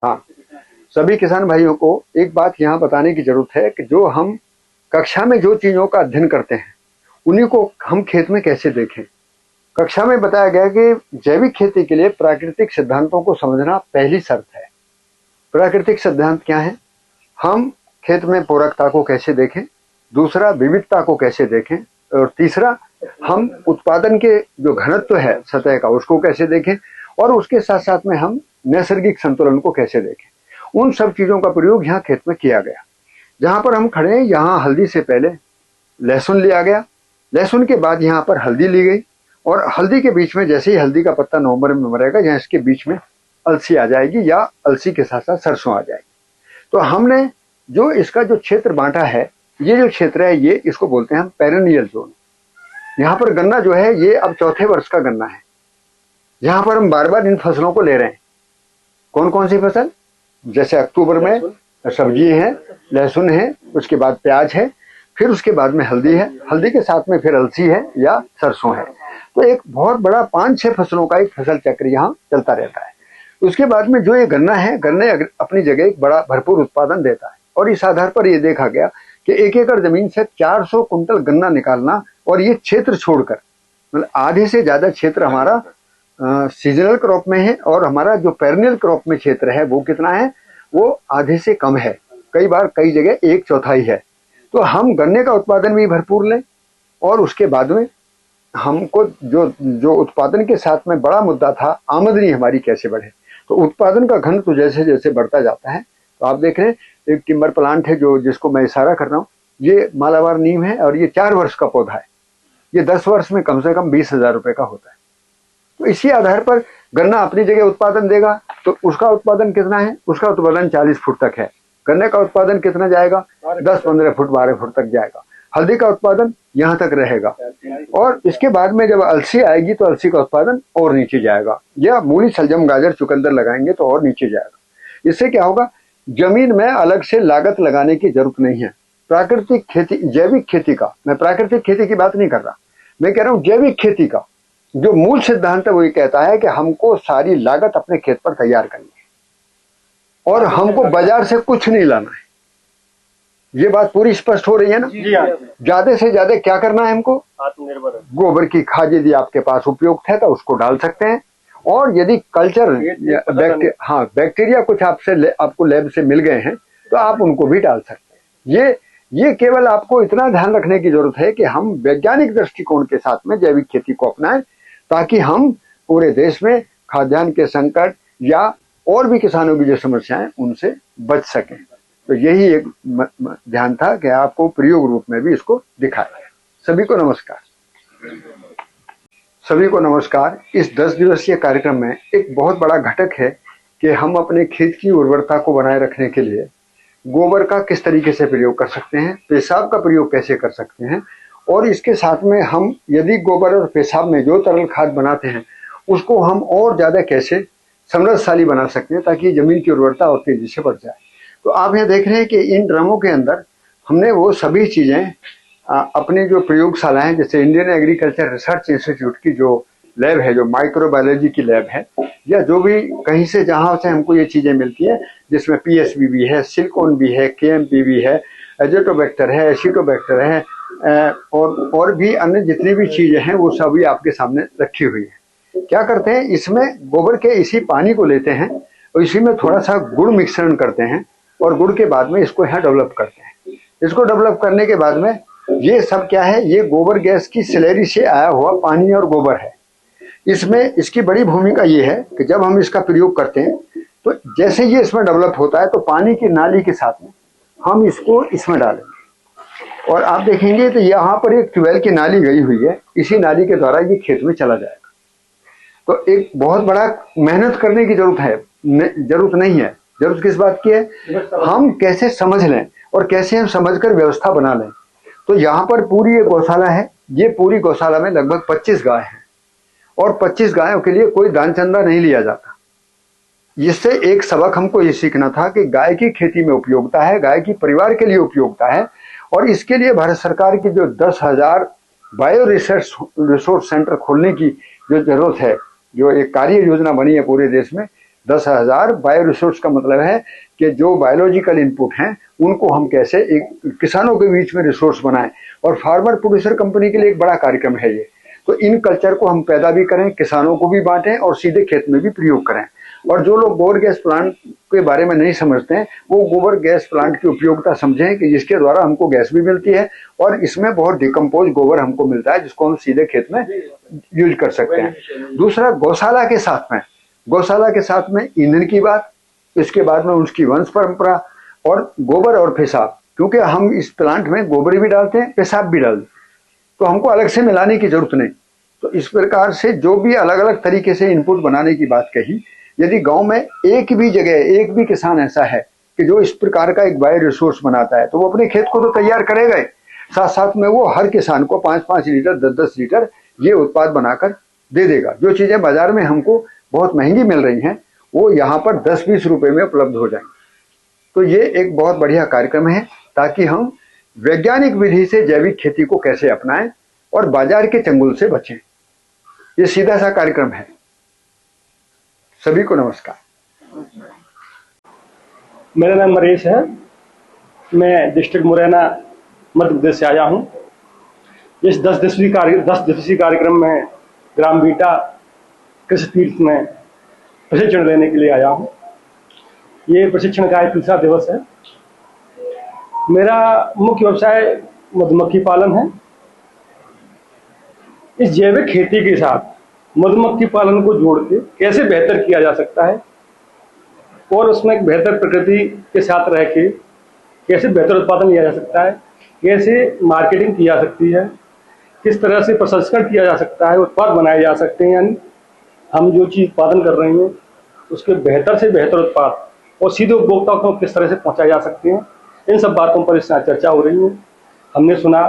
हाँ, सभी किसान भाइयों को एक बात यहाँ बताने की जरूरत है कि जो हम कक्षा में जो चीजों का अध्ययन करते हैं उन्हीं को हम खेत में कैसे देखें। कक्षा में बताया गया कि जैविक खेती के लिए प्राकृतिक सिद्धांतों को समझना पहली शर्त है। प्राकृतिक सिद्धांत क्या है? हम खेत में पूरकता को कैसे देखें, दूसरा विविधता को कैसे देखें, और तीसरा हम उत्पादन के जो घनत्व है सतह का उसको कैसे देखें, और उसके साथ साथ में हम नैसर्गिक संतुलन को कैसे देखें। उन सब चीजों का प्रयोग यहाँ खेत में किया गया। जहां पर हम खड़े हैं यहाँ हल्दी से पहले लहसुन लिया गया, लहसुन के बाद यहाँ पर हल्दी ली गई, और हल्दी के बीच में जैसे ही हल्दी का पत्ता नवंबर में मरेगा यहाँ इसके बीच में अलसी आ जाएगी, या अलसी के साथ साथ सरसों आ जाएगी। तो हमने जो इसका जो क्षेत्र बांटा है, ये जो क्षेत्र है ये इसको बोलते हैं हम पेरेनियल जोन। यहाँ पर गन्ना जो है ये अब चौथे वर्ष का गन्ना है। यहाँ पर हम बार बार इन फसलों को ले रहे हैं। कौन कौन सी फसल? जैसे अक्टूबर में सब्जी है, लहसुन है, उसके बाद प्याज है, फिर उसके बाद में हल्दी है, हल्दी के साथ में फिर अलसी है या सरसों है। तो एक बहुत बड़ा 5-6 फसलों का एक फसल चक्र यहाँ चलता रहता है। उसके बाद में जो ये गन्ना है, गन्ने अपनी जगह एक बड़ा भरपूर उत्पादन देता है, और इस आधार पर ये देखा गया कि 1 एकड़ जमीन से 400 कुंटल गन्ना निकालना, और ये क्षेत्र छोड़कर मतलब आधे से ज्यादा क्षेत्र हमारा सीजनल क्रॉप में है, और हमारा जो पेरेनियल क्रॉप में क्षेत्र है वो कितना है? वो आधे से कम है, कई बार कई जगह 1/4 है। तो हम गन्ने का उत्पादन भी भरपूर लें, और उसके बाद में हमको जो जो उत्पादन के साथ में बड़ा मुद्दा था आमदनी हमारी कैसे बढ़े। तो उत्पादन का घनत्व जैसे जैसे बढ़ता जाता है, तो आप देख रहे हैं एक टिम्बर प्लांट है जो जिसको मैं इशारा कर रहा हूँ, ये मालाबार नीम है, और ये 4 वर्ष का पौधा है। ये 10 वर्ष में कम से कम 20,000 रुपए का होता है। तो इसी आधार पर गन्ना अपनी जगह उत्पादन देगा, तो उसका उत्पादन कितना है? उसका उत्पादन 40 फुट तक है। गन्ने का उत्पादन कितना जाएगा? 10-15 फुट 12 फुट तक जाएगा। हल्दी का उत्पादन यहाँ तक रहेगा, और इसके बाद में जब अलसी आएगी तो अलसी का उत्पादन और नीचे जाएगा, या मूली शलजम गाजर चुकंदर लगाएंगे तो और नीचे जाएगा। इससे क्या होगा? जमीन में अलग से लागत लगाने की जरूरत नहीं है। प्राकृतिक खेती, जैविक खेती का, मैं प्राकृतिक खेती की बात नहीं कर रहा, मैं कह रहा हूँ जैविक खेती का जो मूल सिद्धांत है वो ये कहता है कि हमको सारी लागत अपने खेत पर तैयार करनी है, और हमको बाजार से कुछ नहीं लाना है। ये बात पूरी स्पष्ट हो रही है ना? ज्यादा से ज्यादा क्या करना है हमको? आत्मनिर्भर। गोबर की खाद यदि आपके पास उपयुक्त है तो उसको डाल सकते हैं, और यदि कल्चर बैक्टीरिया कुछ आपको लैब से मिल गए हैं तो आप उनको भी डाल सकते हैं। ये केवल आपको इतना ध्यान रखने की जरूरत है कि हम वैज्ञानिक दृष्टिकोण के साथ में जैविक खेती को अपनाएं, ताकि हम पूरे देश में खाद्यान्न के संकट या और भी किसानों की जो समस्याएं उनसे बच सकें। तो यही एक ध्यान था कि आपको प्रयोग रूप में भी इसको दिखाया। सभी को नमस्कार। सभी को नमस्कार। इस 10 दिवसीय कार्यक्रम में एक बहुत बड़ा घटक है कि हम अपने खेत की उर्वरता को बनाए रखने के लिए गोबर का किस तरीके से प्रयोग कर सकते हैं, पेशाब का प्रयोग कैसे कर सकते हैं, और इसके साथ में हम यदि गोबर और पेशाब में जो तरल खाद बनाते हैं उसको हम और ज्यादा कैसे समृद्धशाली बना सकते हैं, ताकि जमीन की उर्वरता और तेजी से बढ़ जाए। तो आप यहाँ देख रहे हैं कि इन ड्रमों के अंदर हमने वो सभी चीजें अपने जो प्रयोगशालाएं, जैसे इंडियन एग्रीकल्चर रिसर्च इंस्टीट्यूट की जो लैब है, जो माइक्रोबायोलॉजी की लैब है, या जो भी कहीं से जहां से हमको ये चीजें मिलती हैं, जिसमें पीएसबी भी है, सिलिकॉन भी है, केएमपी भी है, एजोटोबैक्टर है, एसिटोबैक्टर है, और भी अन्य जितनी भी चीजें हैं वो सभी आपके सामने रखी हुई है। क्या करते हैं, इसमें गोबर के इसी पानी को लेते हैं और इसी में थोड़ा सा गुड़ मिश्रण करते हैं, और गुड़ के बाद में इसको यहाँ डेवलप करते हैं। इसको डेवलप करने के बाद में ये सब क्या है? ये गोबर गैस की स्लैरी से आया हुआ पानी और गोबर है। इसमें इसकी बड़ी भूमिका ये है कि जब हम इसका प्रयोग करते हैं तो जैसे ये इसमें डेवलप होता है तो पानी की नाली के साथ में हम इसको इसमें डालेंगे, और आप देखेंगे तो यहाँ पर एक ट्यूबवेल की नाली गई हुई है, इसी नाली के द्वारा ये खेत में चला जाएगा। तो एक बहुत बड़ा मेहनत करने की जरूरत नहीं है। जरूरत किस बात की है? हम कैसे समझ लें और कैसे हम समझकर व्यवस्था बना लें। तो यहाँ पर पूरी ये गौशाला है, ये पूरी गौशाला में लगभग 25 गाय हैं, और 25 गायों के लिए कोई दान चंदा नहीं लिया जाता। इससे एक सबक हमको ये सीखना था कि गाय की खेती में उपयोगिता है, गाय की परिवार के लिए उपयोगिता है, और इसके लिए भारत सरकार की जो 10,000 बायो रिसोर्स सेंटर खोलने की जो जरूरत है, जो एक कार्य योजना बनी है पूरे देश में, 10,000 बायो रिसोर्स का मतलब है कि जो बायोलॉजिकल इनपुट हैं उनको हम कैसे एक किसानों के बीच में रिसोर्स बनाएं, और फार्मर प्रोड्यूसर कंपनी के लिए एक बड़ा कार्यक्रम है ये। तो इन कल्चर को हम पैदा भी करें, किसानों को भी बांटें और सीधे खेत में भी प्रयोग करें। और जो लोग गोबर गैस प्लांट के बारे में नहीं समझते हैं वो गोबर गैस प्लांट की उपयोगिता समझें कि जिसके द्वारा हमको गैस भी मिलती है और इसमें बहुत डिकम्पोज गोबर हमको मिलता है जिसको हम सीधे खेत में यूज कर सकते हैं। दूसरा, गौशाला के साथ में ईंधन की बात, इसके बाद में उसकी वंश परंपरा और गोबर और पेशाब, क्योंकि हम इस प्लांट में गोबर भी डालते हैं, पेशाब भी डालते हैं, तो हमको अलग से मिलाने की जरूरत नहीं। तो इस प्रकार से जो भी अलग अलग तरीके से इनपुट बनाने की बात कही, यदि गांव में एक भी जगह एक भी किसान ऐसा है कि जो इस प्रकार का एक बायो रिसोर्स बनाता है तो वो अपने खेत को तो तैयार करेगा ही, साथ साथ में वो हर किसान को 5-5 लीटर 10-10 लीटर ये उत्पाद बनाकर दे देगा। जो चीजें बाजार में हमको बहुत महंगी मिल रही हैं वो यहाँ पर 10-20 रुपए में उपलब्ध हो जाएंगी। तो ये एक बहुत बढ़िया कार्यक्रम है ताकि हम वैज्ञानिक विधि से जैविक खेती को कैसे अपनाएं और बाजार के चंगुल से बचें। ये सीधा सा कार्यक्रम है। सभी को नमस्कार। मेरा नाम नरेश है, मैं डिस्ट्रिक्ट मुरैना मध्य प्रदेश से आया हूँ। इस 10 दिवसीय कार्यक्रम में ग्राम बीटा कृषि तीर्थ में प्रशिक्षण लेने के लिए आया हूँ। ये प्रशिक्षण का 3रा दिवस है। मेरा मुख्य व्यवसाय मधुमक्खी पालन है। इस जैविक खेती के साथ मधुमक्खी पालन को जोड़ के कैसे बेहतर किया जा सकता है और उसमें एक बेहतर प्रकृति के साथ रह के कैसे बेहतर उत्पादन लिया जा सकता है, कैसे मार्केटिंग की जा सकती है, किस तरह से प्रसंस्करण किया जा सकता है, उत्पाद बनाए जा सकते हैं, यानी हम जो चीज़ उत्पादन कर रहे हैं उसके बेहतर से बेहतर उत्पाद और सीधे उपभोक्ता को किस तरह से पहुंचाए जा सकते हैं, इन सब बातों पर इस चर्चा हो रही है। हमने सुना,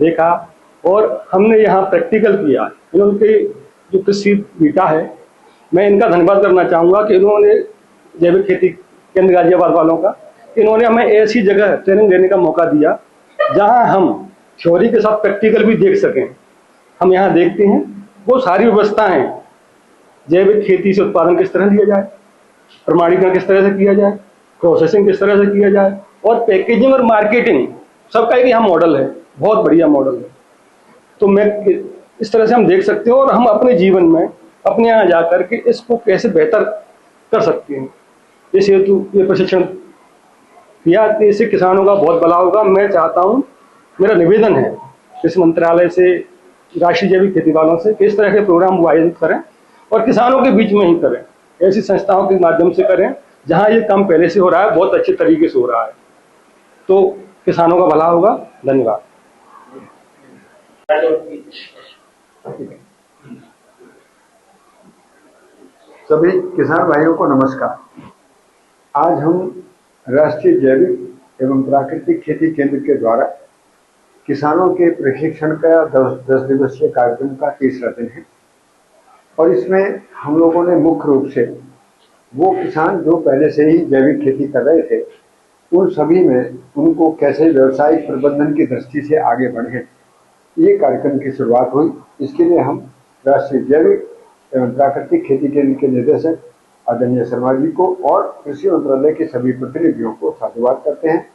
देखा और हमने यहाँ प्रैक्टिकल किया। इनके जो कृषि बीटा है, मैं इनका धन्यवाद करना चाहूँगा कि इन्होंने जैविक खेती केंद्र गाजियाबाद वालों का, इन्होंने हमें ऐसी जगह ट्रेनिंग लेने का मौका दिया जहां हम थ्योरी के साथ प्रैक्टिकल भी देख सकें। हम यहाँ देखते हैं वो सारी व्यवस्थाएं, जैविक खेती से उत्पादन किस तरह लिया जाए, प्रमाणीकरण किस तरह से किया जाए, प्रोसेसिंग किस तरह से किया जाए और पैकेजिंग और मार्केटिंग सबका एक यहाँ मॉडल है, बहुत बढ़िया मॉडल है। तो मैं इस तरह से हम देख सकते हैं और हम अपने जीवन में अपने यहाँ जाकर के इसको कैसे बेहतर कर सकते हैं। इस हेतु ये प्रशिक्षण किया, इससे किसानों का बहुत भला होगा। मैं चाहता हूँ, मेरा निवेदन है कृषि मंत्रालय से, राष्ट्रीय जैविक खेती वालों से कि इस तरह के प्रोग्राम आयोजित करें और किसानों के बीच में ही करें, ऐसी संस्थाओं के माध्यम से करें जहाँ ये काम पहले से हो रहा है, बहुत अच्छे तरीके से हो रहा है, तो किसानों का भला होगा। धन्यवाद। सभी किसान भाइयों को नमस्कार। आज हम राष्ट्रीय जैविक एवं प्राकृतिक खेती केंद्र के द्वारा किसानों के प्रशिक्षण का 10 दिवसीय कार्यक्रम का 3रा दिन है और इसमें हम लोगों ने मुख्य रूप से वो किसान जो पहले से ही जैविक खेती कर रहे थे उन सभी में उनको कैसे व्यवसायिक प्रबंधन की दृष्टि से आगे बढ़े, ये कार्यक्रम की शुरुआत हुई। इसके लिए हम राष्ट्रीय जैविक एवं प्राकृतिक खेती केंद्र के निदेशक आदरणीय शर्मा जी को और कृषि मंत्रालय के सभी प्रतिनिधियों को साधुवाद करते हैं।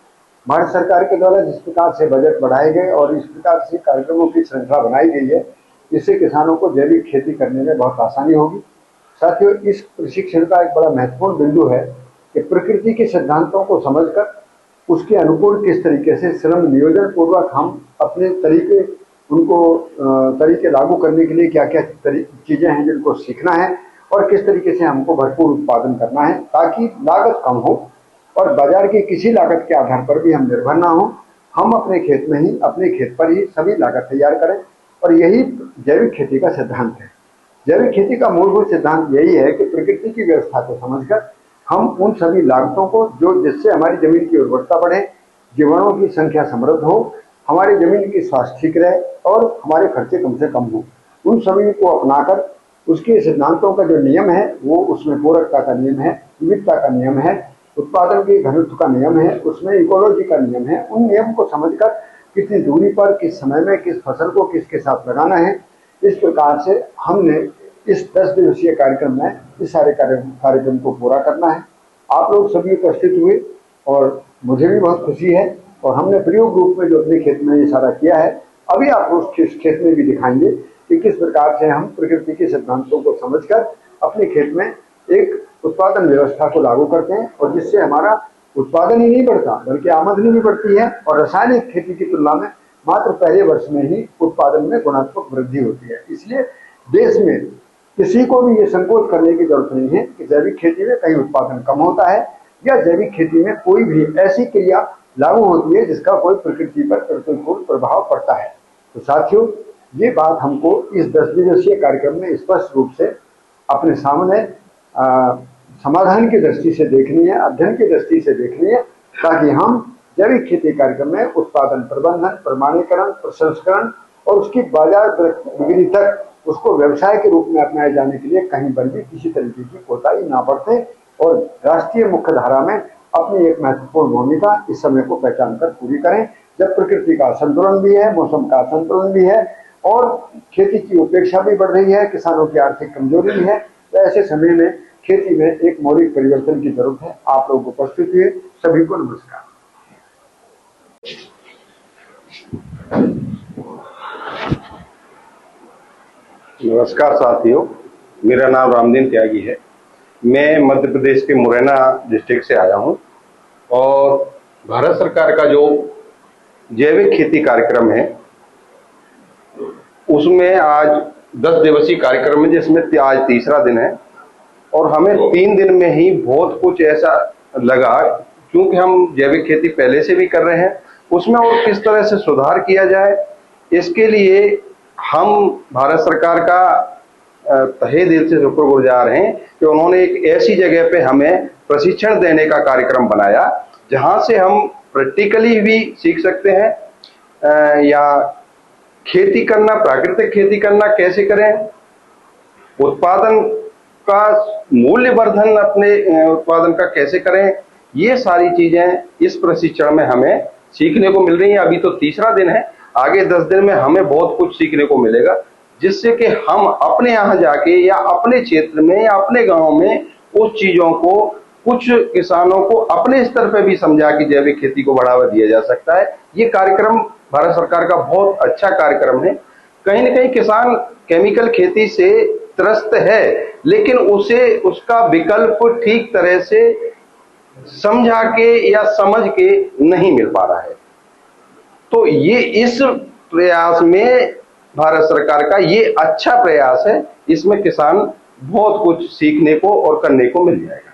भारत सरकार के द्वारा जिस प्रकार से बजट बढ़ाए गए और इस प्रकार से कार्यक्रमों की श्रृंखला बनाई गई है, इससे किसानों को जैविक खेती करने में बहुत आसानी होगी। साथियों, इस प्रशिक्षण का एक बड़ा महत्वपूर्ण बिंदु है कि प्रकृति के सिद्धांतों को समझकर उसके अनुकूल किस तरीके से श्रम नियोजन पूर्वक हम अपने तरीके लागू करने के लिए क्या क्या चीजें हैं जिनको सीखना है और किस तरीके से हमको भरपूर उत्पादन करना है ताकि लागत कम हो और बाजार की किसी लागत के आधार पर भी हम निर्भर ना हो। हम अपने खेत में ही, अपने खेत पर ही सभी लागत तैयार करें और यही जैविक खेती का सिद्धांत है। जैविक खेती का मूलभूत सिद्धांत यही है कि प्रकृति की व्यवस्था को समझकर हम उन सभी लागतों को जिससे हमारी जमीन की उर्वरता बढ़े, जीवाणुओं की संख्या समृद्ध हो, हमारी जमीन की स्वास्थ्य ठीक रहे और हमारे खर्चे कम से कम हो, उन सभी को अपनाकर उसके सिद्धांतों का जो नियम है वो उसमें पूरकता का नियम है, विविधता का नियम है, उत्पादन के घनत्व का नियम है, उसमें इकोलॉजी का नियम है। उन नियम को समझकर कितनी दूरी पर, किस समय में, किस फसल को किसके साथ लगाना है, इस प्रकार से हमने इस 10 दिवसीय कार्यक्रम में इस सारे कार्यक्रम को पूरा करना है। आप लोग सभी उपस्थित हुए और मुझे भी बहुत खुशी है, और हमने प्रयोग रूप में जो अपने खेत में ये सारा किया है, अभी आप उस खेत में भी दिखाएंगे कि किस प्रकार से हम प्रकृति के सिद्धांतों को समझकर अपने खेत में एक उत्पादन व्यवस्था को लागू करते हैं, और जिससे हमारा उत्पादन ही नहीं बढ़ता बल्कि आमदनी भी बढ़ती है, और रासायनिक खेती की तुलना में मात्र पहले वर्ष में ही उत्पादन में गुणात्मक वृद्धि होती है। इसलिए देश में किसी को भी ये संकोच करने की जरूरत नहीं है कि जैविक खेती में कहीं उत्पादन कम होता है या जैविक खेती में कोई भी ऐसी क्रिया लागू होती है जिसका कोई प्रकृति पर प्रतिकूल प्रभाव पड़ता है। तो साथियों, ये बात हमको इस 10 दिवसीय कार्यक्रम में स्पष्ट रूप से अपने सामने समाधान की दृष्टि से देखनी है, अध्ययन की दृष्टि से देखनी है, ताकि हम जैविक खेती कार्यक्रम में उत्पादन प्रबंधन, प्रमाणीकरण, प्रसंस्करण और उसकी बाजार बिक्री तक उसको व्यवसाय के रूप में अपनाए जाने के लिए कहीं पर भी किसी तरीके की कोताही ना बरतें, और राष्ट्रीय मुख्य धारा में अपनी एक महत्वपूर्ण भूमिका इस समय को पहचान कर पूरी करें, जब प्रकृति का संतुलन भी है, मौसम का संतुलन भी है और खेती की उपेक्षा भी बढ़ रही है, किसानों की आर्थिक कमजोरी भी है। तो ऐसे समय में खेती में एक मौलिक परिवर्तन की जरूरत है। आप लोग उपस्थित हुए सभी को नमस्कार। नमस्कार साथियों, मेरा नाम रामदीन त्यागी है। मैं मध्य प्रदेश के मुरैना डिस्ट्रिक्ट से आया हूं, और भारत सरकार का जो जैविक खेती कार्यक्रम है उसमें आज 10 दिवसीय कार्यक्रम है, जिसमें आज तीसरा दिन है, और हमें 3 दिन में ही बहुत कुछ ऐसा लगा, क्योंकि हम जैविक खेती पहले से भी कर रहे हैं, उसमें और किस तरह से सुधार किया जाए, इसके लिए हम भारत सरकार का तहे दिल से शुक्रगुजार हैं कि उन्होंने एक ऐसी जगह पे हमें प्रशिक्षण देने का कार्यक्रम बनाया जहां से हम प्रैक्टिकली भी सीख सकते हैं या खेती करना, प्राकृतिक खेती करना कैसे करें, उत्पादन का मूल्यवर्धन अपने उत्पादन का कैसे करें, ये सारी चीजें इस प्रशिक्षण में हमें सीखने को मिल रही हैं। अभी तो तीसरा दिन है, आगे 10 दिन में हमें बहुत कुछ सीखने को मिलेगा, जिससे कि हम अपने यहाँ जाके या अपने क्षेत्र में या अपने गांव में उस चीजों को कुछ किसानों को अपने स्तर पर भी समझा कि जैविक खेती को बढ़ावा दिया जा सकता है। ये कार्यक्रम भारत सरकार का बहुत अच्छा कार्यक्रम है। कहीं न कहीं किसान केमिकल खेती से त्रस्त है, लेकिन उसे उसका विकल्प ठीक तरह से समझा के या समझ के नहीं मिल पा रहा है। तो ये इस प्रयास में भारत सरकार का ये अच्छा प्रयास है, इसमें किसान बहुत कुछ सीखने को और करने को मिल जाएगा।